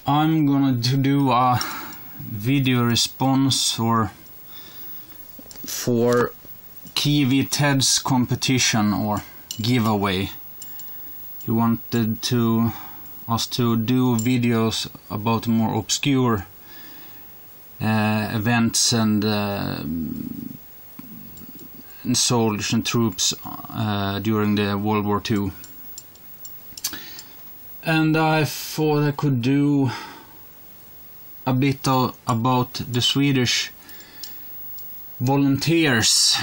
I'm gonna do a video response for Kiwited's competition or giveaway. He wanted us to do videos about more obscure events and soldiers and troops during the World War II. And I thought I could do a bit about the Swedish volunteers.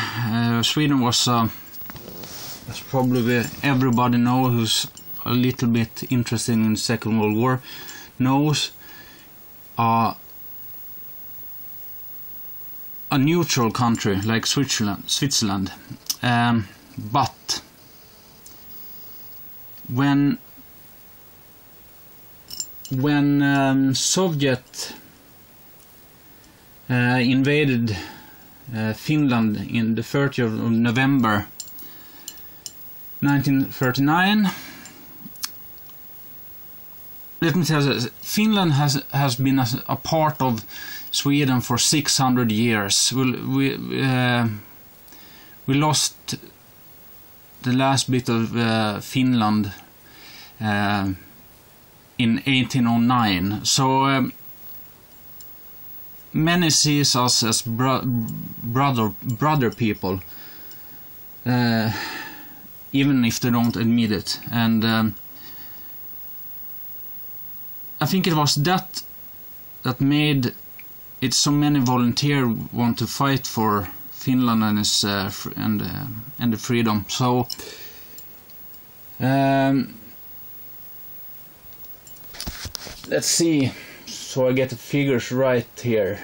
Sweden was, as probably everybody knows who's a little bit interested in the Second World War knows, a neutral country like Switzerland. But when Soviet invaded Finland in the 30th of November 1939, let me tell you, Finland has been a part of Sweden for 600 years. We lost the last bit of Finland in 1809, so many sees us as brother people, even if they don't admit it. And I think it was that made it so many volunteers want to fight for Finland and its and the freedom. So let's see, so I get the figures right here.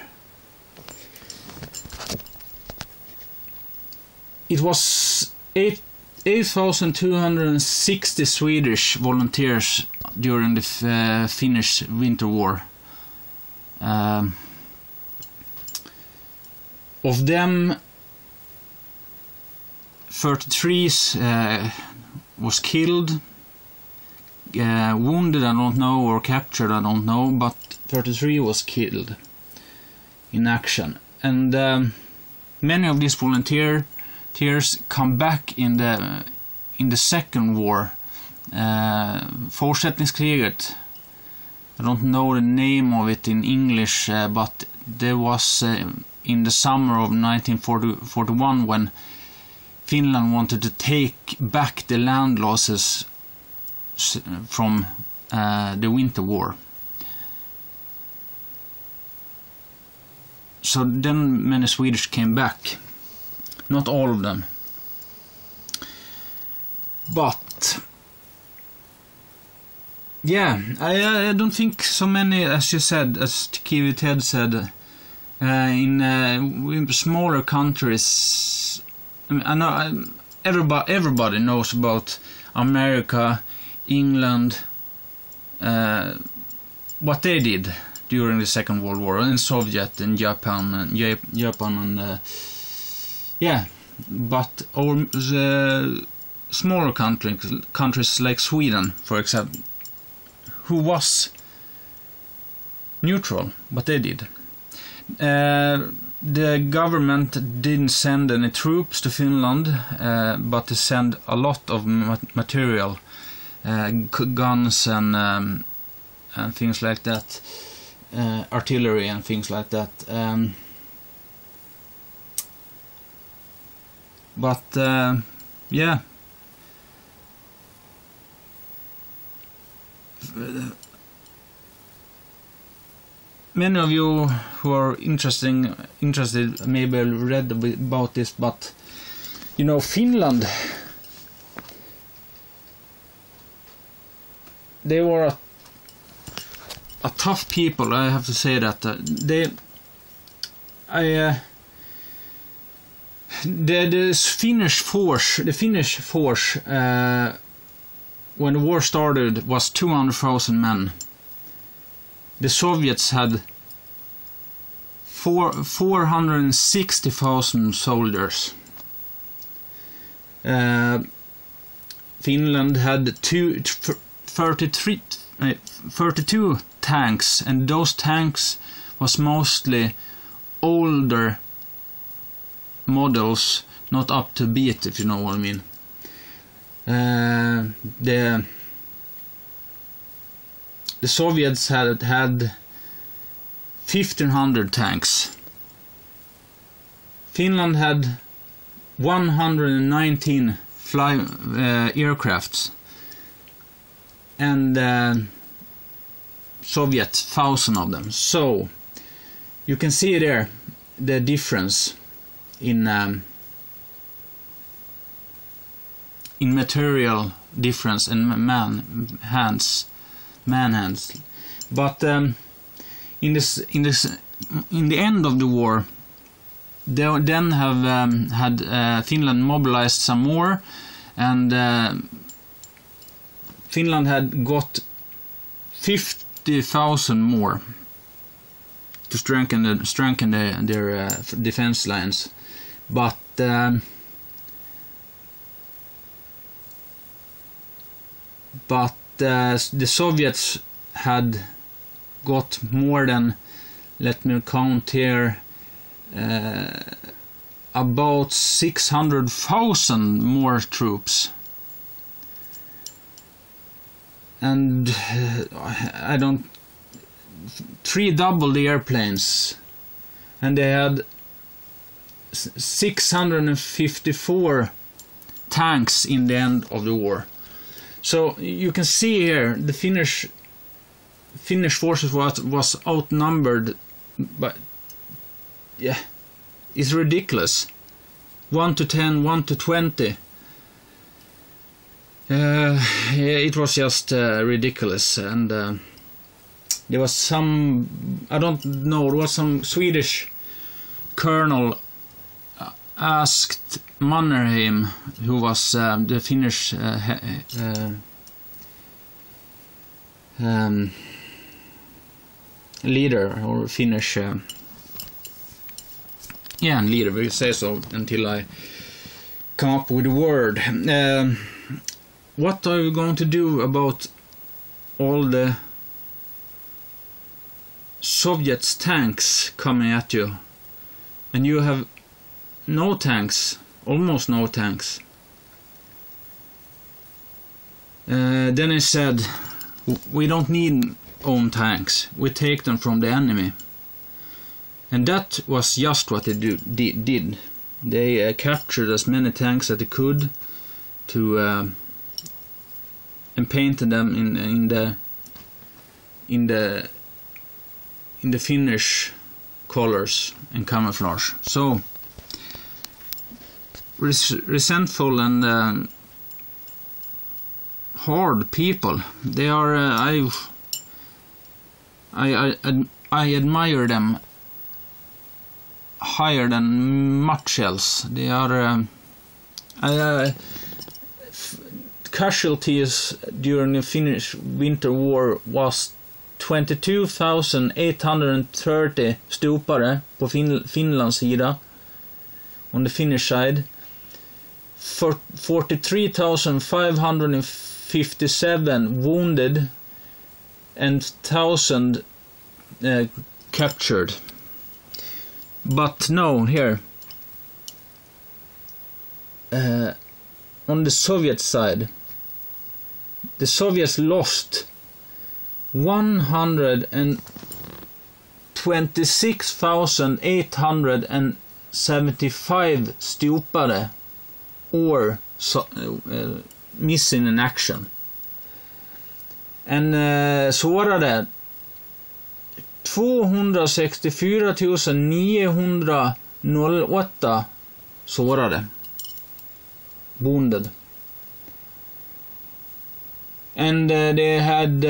It was 8,260 Swedish volunteers during the Finnish Winter War. Of them, 33 was killed. Wounded I don't know, or captured I don't know, but 33 was killed in action. And many of these volunteers come back in the Second War, Fortsättningskriget. I don't know the name of it in English, but there was in the summer of 1941 when Finland wanted to take back the land losses from the Winter War. So then many Swedish came back, not all of them, but yeah, I don't think so many, as you said, as Kiwited said, in smaller countries. I know everybody knows about America, England, what they did during the Second World War, and Soviet and Japan and yeah, but smaller countries like Sweden, for example, who was neutral, what they did. The government didn't send any troops to Finland, but they sent a lot of material, guns and things like that, artillery and things like that. But yeah, many of you who are interested maybe read about this, but you know, Finland, they were a tough people, I have to say that. The Finnish force, when the war started, was 200,000 men. The Soviets had 460,000 soldiers. Finland had 33 32 tanks, and those tanks was mostly older models, not up to beat, if you know what I mean. The Soviets had 1,500 tanks. Finland had 119 aircrafts, and Soviet 1,000 of them. So you can see there the difference in material difference and man hands. But in the end of the war, they then have had Finland mobilized some more, and Finland had got 50,000 more to strengthen their defense lines. But the Soviets had got more than, let me count here, about 600,000 more troops. And double the airplanes, and they had 654 tanks in the end of the war. So you can see here the Finnish forces was outnumbered, but yeah, it's ridiculous. 1 to 10, 1 to 20. It was just ridiculous, and there was some, I don't know, there was some Swedish colonel asked Mannerheim, who was the Finnish leader, or Finnish leader, we'll say so until I come up with a word. What are you going to do about all the Soviets tanks coming at you, and you have no tanks, almost no tanks? Then he said, we don't need own tanks, we take them from the enemy. And that was just what they did. They captured as many tanks as they could to and painted them in the Finnish colors and camouflage. So resentful and hard people. They are. I admire them higher than much else. They are. Casualties during the Finnish Winter War was 22,830 stupare på Finlands sida, on the Finnish side, 43,557 wounded, and 1,000 captured. But no, here on the Soviet side, the Soviets lost 126,875 stupare, or missing in action. And sårade 264,908 sårade, wounded. And they had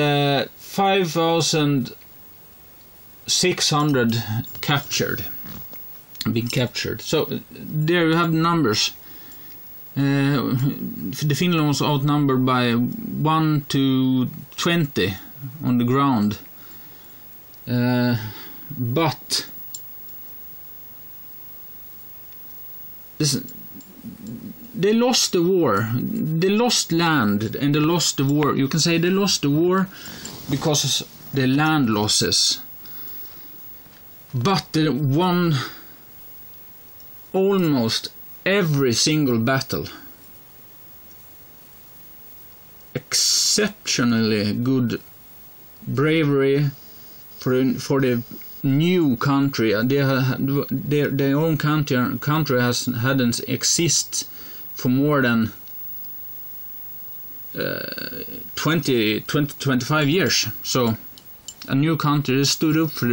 5,600 been captured. So there you have the numbers. The Finland was outnumbered by 1 to 20 on the ground. But they lost the war. They lost land and they lost the war. You can say they lost the war, because of the land losses. But they won almost every single battle. Exceptionally good bravery for the new country. Their own country hadn't exist for more than 25 years. So a new country stood up for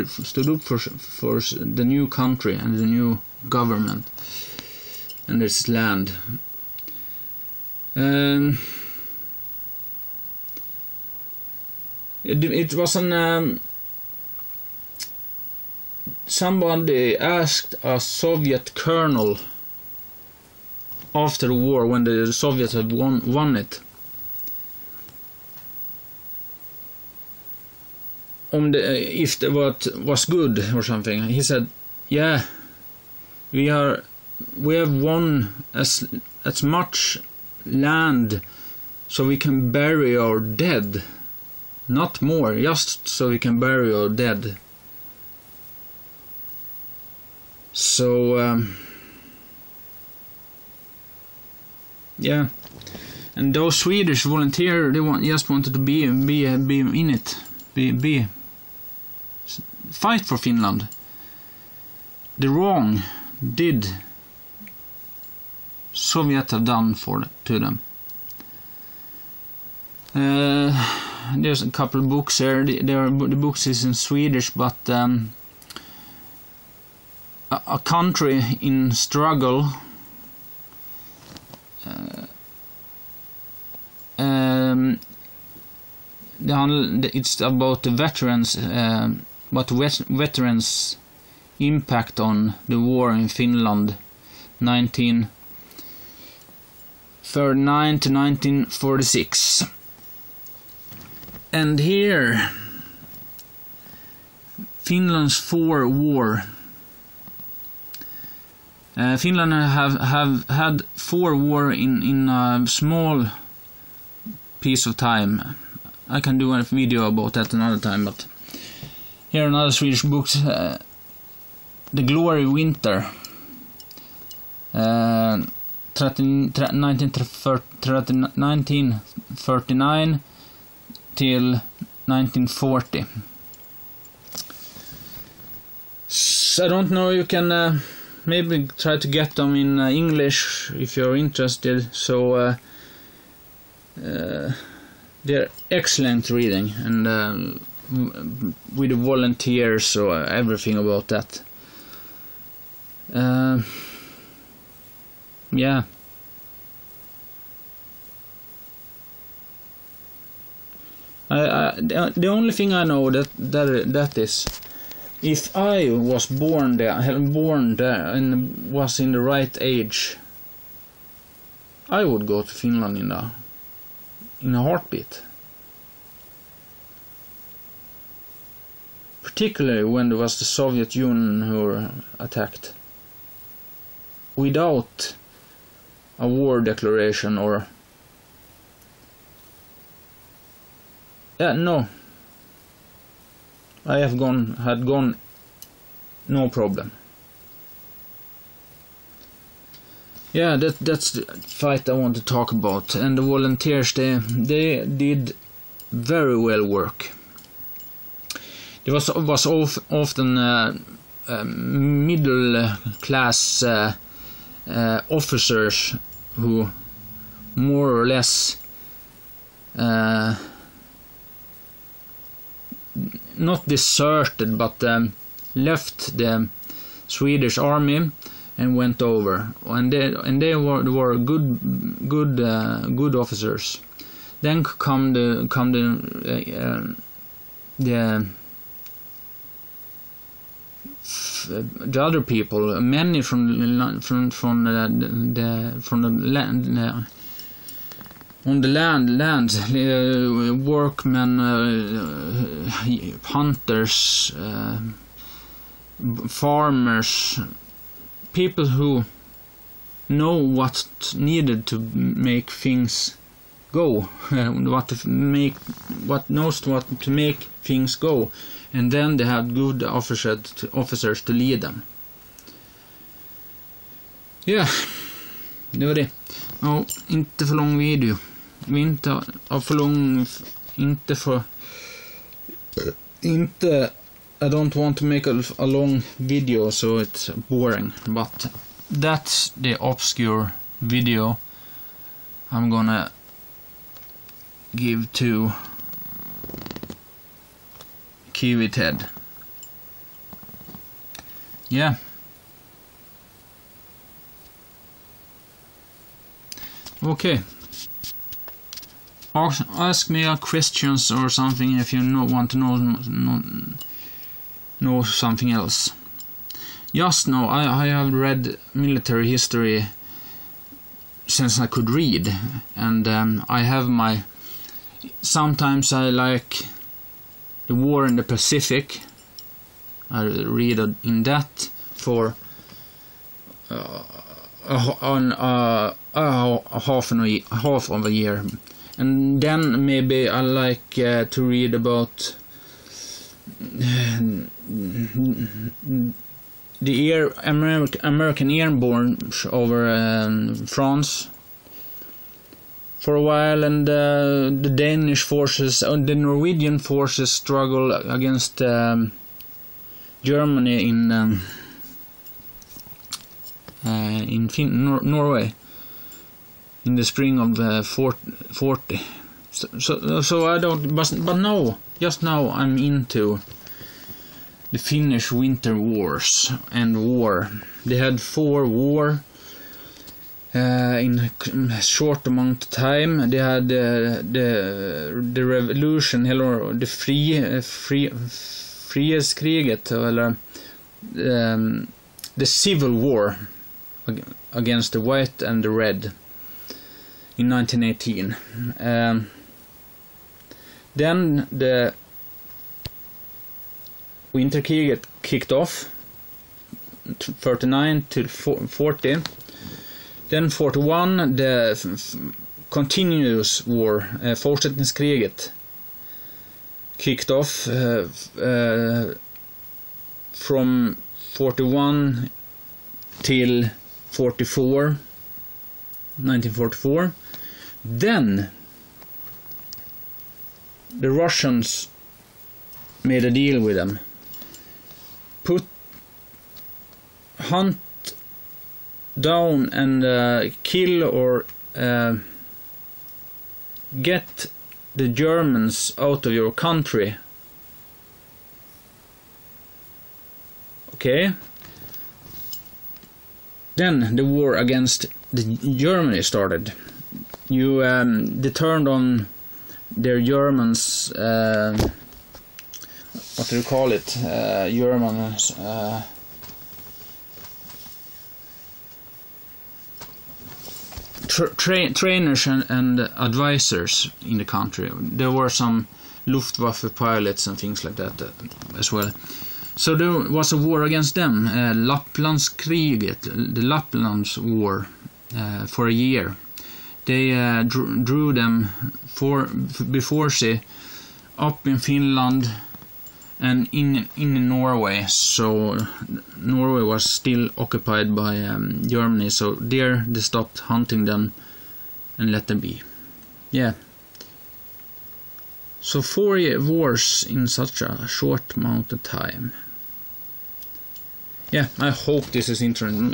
the new country and the new government and its land. It was an somebody asked a Soviet colonel after the war, when the Soviets had won it, if what was good or something. He said, "Yeah, we have won as much land so we can bury our dead, not more, just so we can bury our dead." So yeah, and those Swedish volunteers, they just wanted to be in it, fight for Finland. The wrong did Soviet have done to them. There's a couple of books here. The books is in Swedish, but a country in struggle. It's about the veterans, what veterans' impact on the war in Finland, 1939 to 1946. And here, Finland's war. Finland have had 4 wars in a small piece of time. I can do a video about that another time, but here another Swedish book, The Glory Winter, 1939 till 1940. So I don't know, you can maybe try to get them in English if you're interested. So they're excellent reading, and with the volunteers, so everything about that. Yeah. The only thing I know that is, if I was born there and was in the right age, I would go to Finland in a heartbeat. Particularly when there was the Soviet Union who were attacked. Without a war declaration or... no. I had gone no problem. Yeah, that's the fight I want to talk about. And the volunteers, they did very well work. There was often middle class officers who more or less not deserted, but left the Swedish army and went over, and they were good officers. Then come the other people, many from the land. On the land, workmen, hunters, farmers, people who know what's needed to make things go, what knows to make things go, and then they have good officers to lead them. Ja, det var det. Ja, inte för lång video. Inte för lång, inte I don't want to make a long video so it's boring, but that's the obscure video I'm gonna give to Kiwited. Yeah. Okay. Ask me questions or something if you want to know something else. Just now, I have read military history since I could read, and I have my. Sometimes I like the war in the Pacific. I read in that for half of a year, and then maybe I like to read about the American airborne over France for a while, and the Danish forces and the Norwegian forces struggle against Germany in Norway in the spring of 40. So I don't, but no, just now I'm into the Finnish winter wars and war. They had 4 wars in a short amount of time. They had the revolution, eller the frihetskriget, eller the civil war against the white and the red in 1918. Then the Winterkriget kicked off, 39 to 40. Then 41, the continuous war, Fortsättningskriget, kicked off from 41 till 44, 1944. Then the Russians made a deal with them. Hunt down and kill or get the Germans out of your country. Okay. Then the war against Germany started. They turned on their Germans. What do you call it? Germans. Trainers and advisors in the country. There were some Luftwaffe pilots and things like that as well. So there was a war against them, Lapplandskriget, the Laplands War, for a year. They drew them before sea up in Finland and in Norway. So Norway was still occupied by Germany, so there they stopped hunting them and let them be. Yeah. So 4 wars in such a short amount of time. Yeah, I hope this is interesting.